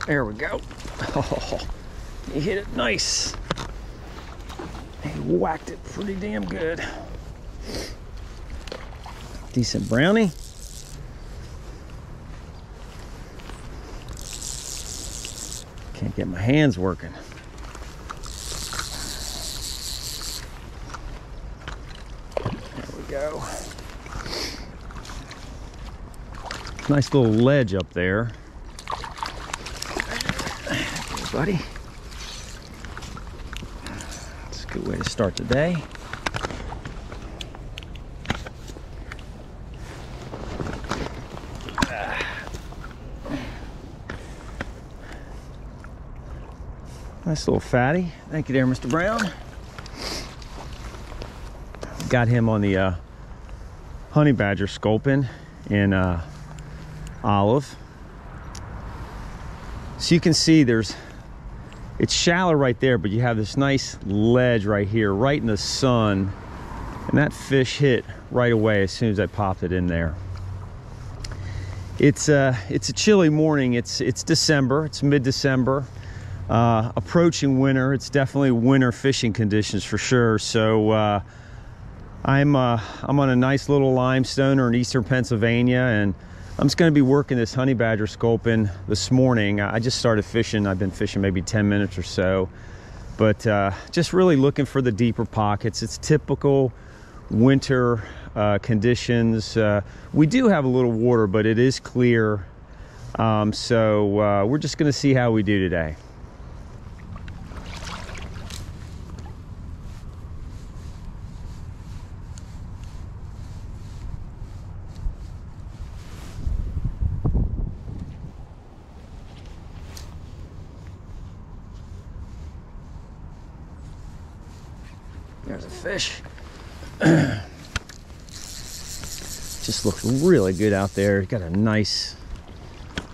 There we go. Oh, he hit it nice. He whacked it pretty damn good. Decent brownie. Can't get my hands working. There we go. Nice little ledge up there. Okay, buddy. That's a good way to start the day. Nice little fatty. Thank you there, Mr. Brown. Got him on the Honey Badger Sculpin in olive. So you can see it's shallow right there, but you have this nice ledge right here, right in the sun. And that fish hit right away as soon as I popped it in there. It's a chilly morning. It's December, it's mid-December. Approaching winter. It's definitely winter fishing conditions for sure. So I'm on a nice little limestone in eastern Pennsylvania, and I'm just going to be working this Honey Badger Sculpin this morning. I just started fishing. I've been fishing maybe 10 minutes or so, but just really looking for the deeper pockets. It's typical winter conditions. We do have a little water, but it is clear. So we're just going to see how we do today. There's a fish. Just looks really good out there. Got a nice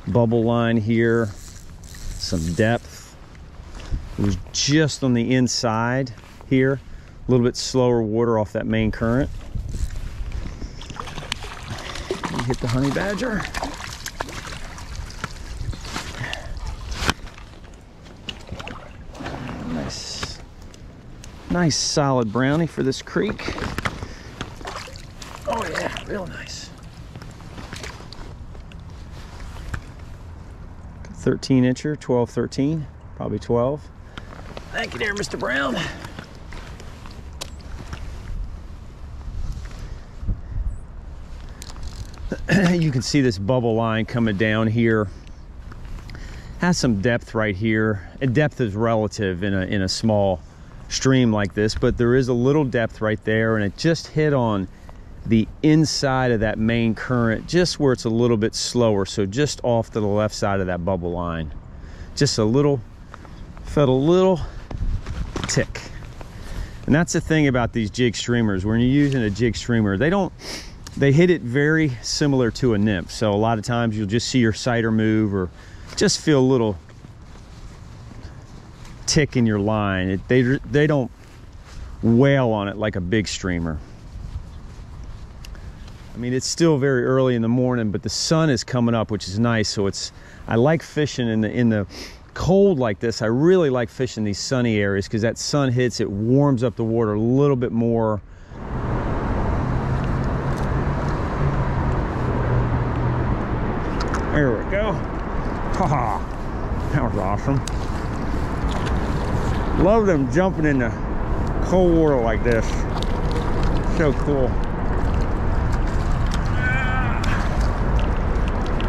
bubble line here, some depth. It was just on the inside here, a little bit slower water off that main current. You hit the Honey Badger. Nice solid brownie for this creek. Oh yeah, real nice. 13-incher, 12, 13, probably 12. Thank you there, Mr. Brown. You can see this bubble line coming down here. Has some depth right here, and depth is relative in a small stream like this, but there is a little depth right there, and it just hit on the inside of that main current, just where it's a little bit slower, so just off to the left side of that bubble line. Just a little, felt a little tick. And that's the thing about these jig streamers. When you're using a jig streamer, they hit it very similar to a nymph. So a lot of times you'll just see your sighter move or just feel a little tick in your line. They don't wail on it like a big streamer. I mean, it's still very early in the morning, but the sun is coming up, which is nice. So I like fishing in the cold like this. I really like fishing these sunny areas because that sun hits, it warms up the water a little bit more. There we go. Haha, that was awesome. Love them jumping in the cold water like this. So cool.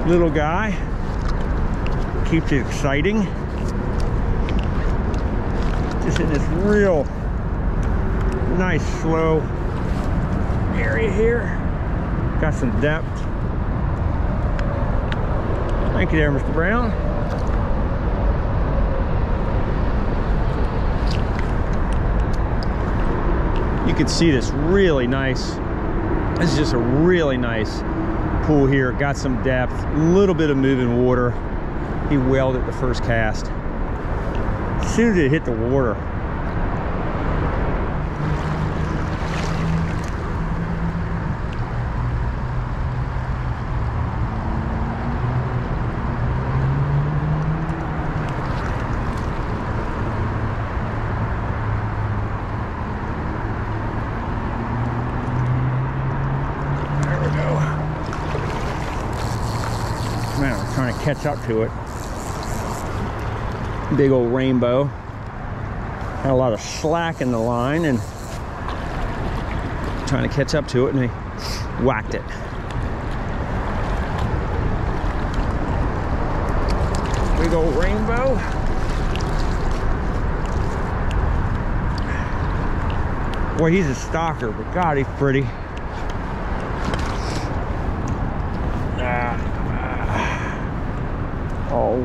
Little guy. Keeps it exciting. Just in this real nice slow area here. Got some depth. Thank you there, Mr. Brown. You can see this really nice. This is just a really nice pool here. Got some depth, a little bit of moving water. He whaled it the first cast. As soon as it hit the water, Trying to catch up to it. Big old rainbow. Had a lot of slack in the line and trying to catch up to it, and he whacked it. Big old rainbow. Boy, he's a stalker, but God, he's pretty. All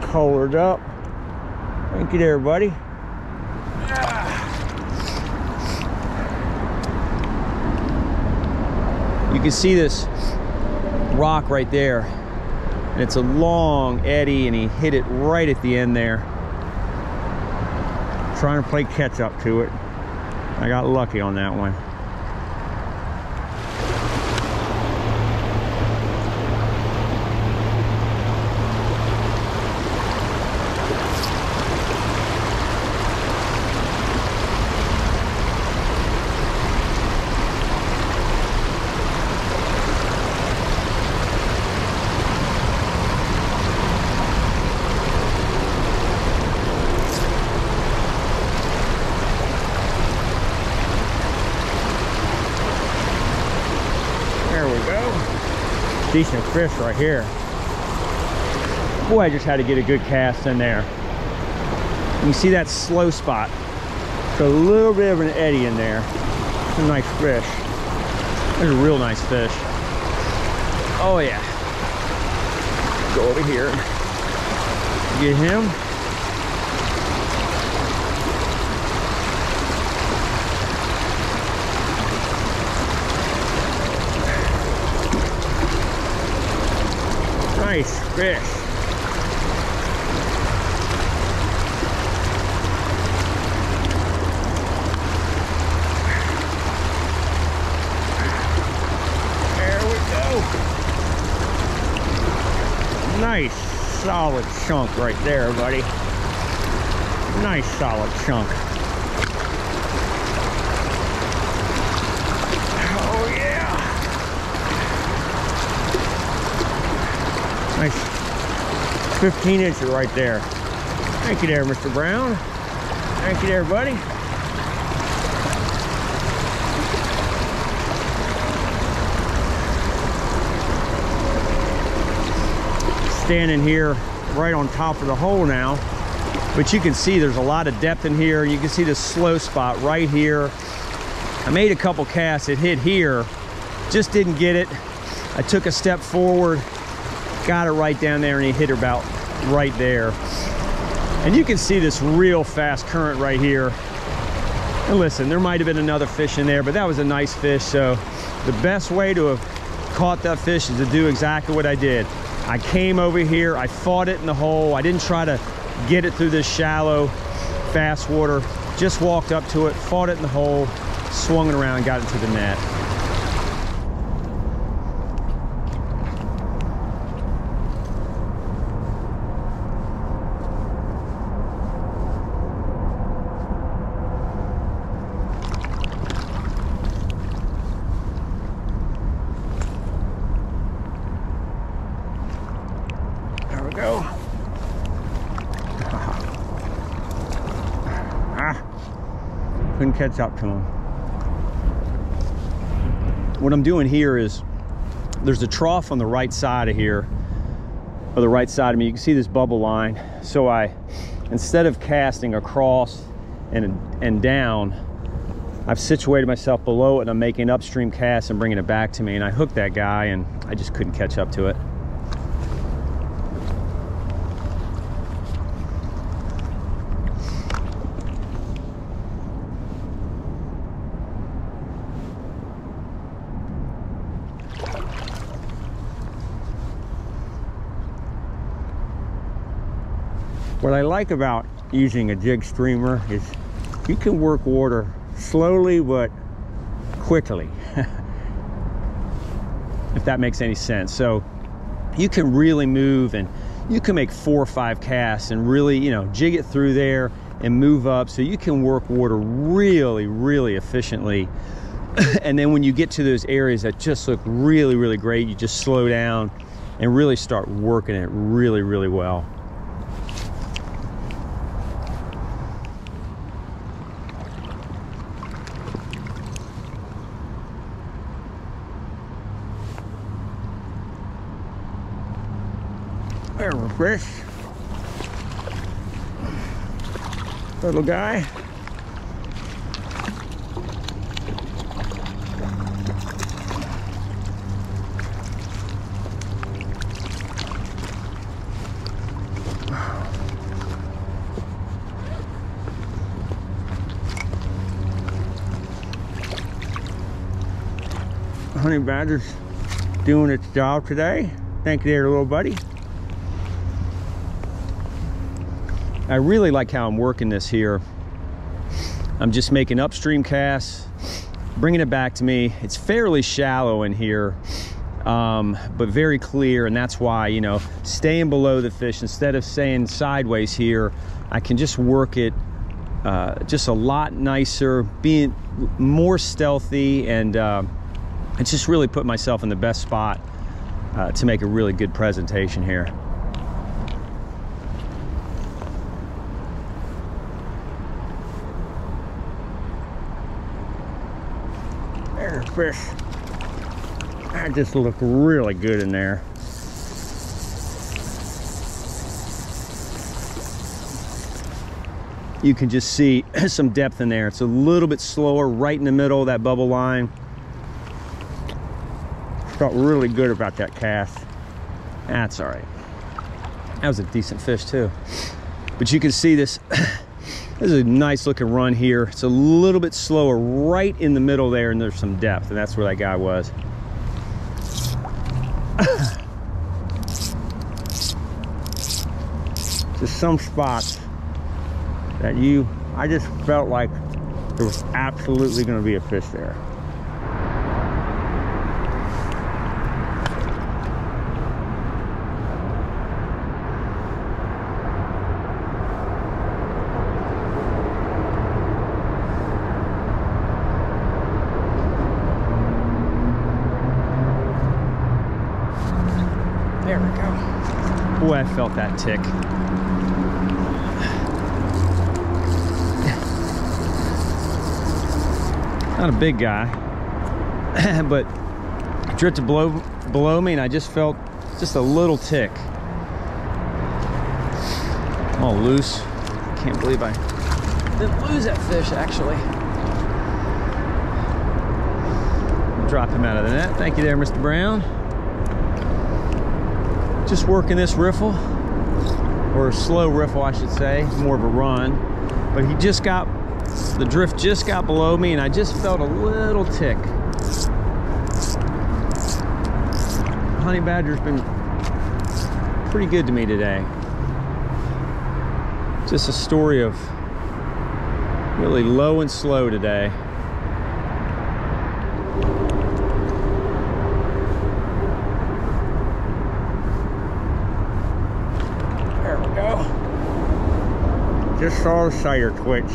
colored up. Thank you there, buddy. You can see this rock right there, and it's a long eddy, and he hit it right at the end there. Trying to play catch up to it. I got lucky on that one. Decent fish right here. Boy, I just had to get a good cast in there. You see that slow spot? It's a little bit of an eddy in there. It's a nice fish. There's a real nice fish. Oh yeah. Go over here and get him. Nice fish. There we go. Nice solid chunk right there, buddy. Nice solid chunk. Oh yeah. Nice 15-incher right there. Thank you there, Mr. Brown. Thank you there, buddy. Standing here right on top of the hole now, but you can see there's a lot of depth in here. You can see the slow spot right here. I made a couple casts. It hit here, just didn't get it. I took a step forward, got it right down there, and he hit her about right there. And you can see this real fast current right here. And listen, there might have been another fish in there, but that was a nice fish. So the best way to have caught that fish is to do exactly what I did. I came over here, I fought it in the hole. I didn't try to get it through this shallow, fast water. Just walked up to it, fought it in the hole, swung it around, got it to the net. Go. Couldn't catch up to him. What I'm doing here is there's a trough on the right side of here, or the right side of me. You can see this bubble line. So I, instead of casting across and down, I've situated myself below it, and I'm making upstream casts and bringing it back to me. And I hooked that guy, and I just couldn't catch up to it. What I like about using a jig streamer is you can work water slowly but quickly, if that makes any sense. So you can really move, and you can make 4 or 5 casts and really, you know, jig it through there and move up, so you can work water really, really efficiently. And then when you get to those areas that just look really, really great, you just slow down and really start working it really, really well. There's a fish. Little guy. Honey Badger's doing its job today. Thank you there, little buddy. I really like how I'm working this here. I'm just making upstream casts, bringing it back to me. It's fairly shallow in here, but very clear, and that's why, you know, staying below the fish instead of staying sideways here, I can just work it just a lot nicer, being more stealthy, and it's just really put myself in the best spot to make a really good presentation here. There's a fish. That just looked really good in there. You can just see some depth in there. It's a little bit slower right in the middle of that bubble line. Felt really good about that cast. That's all right. That was a decent fish too. But you can see this. This is a nice looking run here. It's a little bit slower right in the middle there, and there's some depth, and that's where that guy was. Just some spots that I just felt like there was absolutely going to be a fish there. There we go. Boy, I felt that tick. Not a big guy, but drifted below me, and I just felt just a little tick. I'm all loose. Can't believe I didn't lose that fish, actually. Drop him out of the net. Thank you there, Mr. Brown. Just working this riffle, or a slow riffle, I should say, more of a run. But the drift just got below me, and I just felt a little tick. Honey Badger's been pretty good to me today. Just a story of really low and slow today. There we go. Just saw the sighter twitch.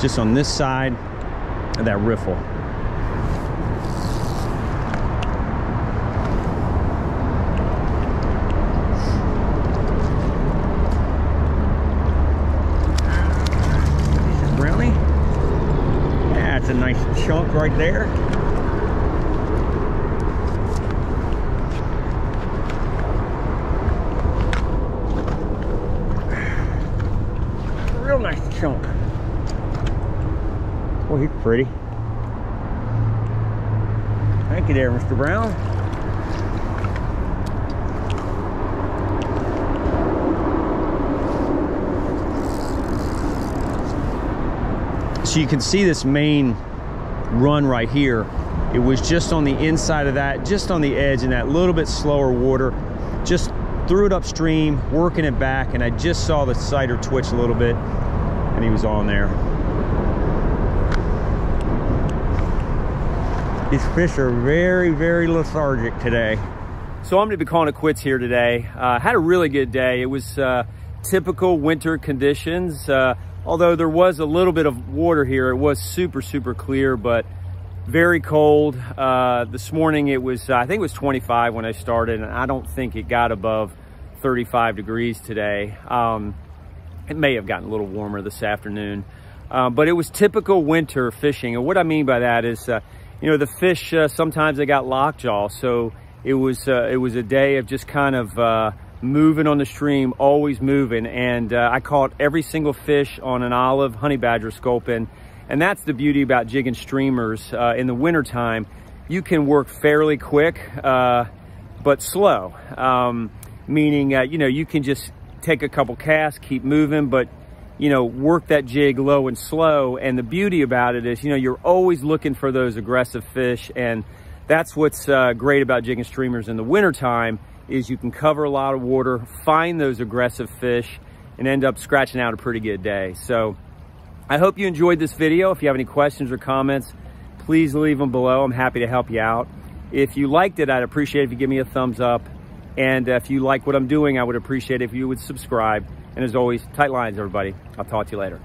Just on this side of that riffle. Brownie. That's a nice chunk right there. Real nice chunk. Well, he's pretty. Thank you there, Mr. Brown. So you can see this main run right here. It was just on the inside of that, just on the edge in that little bit slower water. Just threw it upstream, working it back, and I just saw the sighter twitch a little bit, and he was on there. These fish are very, very lethargic today. So I'm gonna be calling it quits here today. Had a really good day. It was typical winter conditions. although there was a little bit of water here. It was super clear, but very cold. This morning it was, I think it was 25 when I started, and I don't think it got above 35 degrees today. It may have gotten a little warmer this afternoon, but it was typical winter fishing. And what I mean by that is, you know, the fish, sometimes they got lockjaw. So it was a day of just kind of moving on the stream, always moving. And I caught every single fish on an olive Honey Badger Sculpin. And that's the beauty about jigging streamers. In the wintertime, you can work fairly quick, but slow. Meaning, you know, you can just take a couple casts, keep moving, but, you know, work that jig low and slow. And the beauty about it is, you know, you're always looking for those aggressive fish. And that's what's great about jigging streamers in the wintertime, is you can cover a lot of water, find those aggressive fish, and end up scratching out a pretty good day. So I hope you enjoyed this video. If you have any questions or comments, please leave them below. I'm happy to help you out. If you liked it, I'd appreciate it if you give me a thumbs up. And if you like what I'm doing, I would appreciate it if you would subscribe. And as always, tight lines, everybody. I'll talk to you later.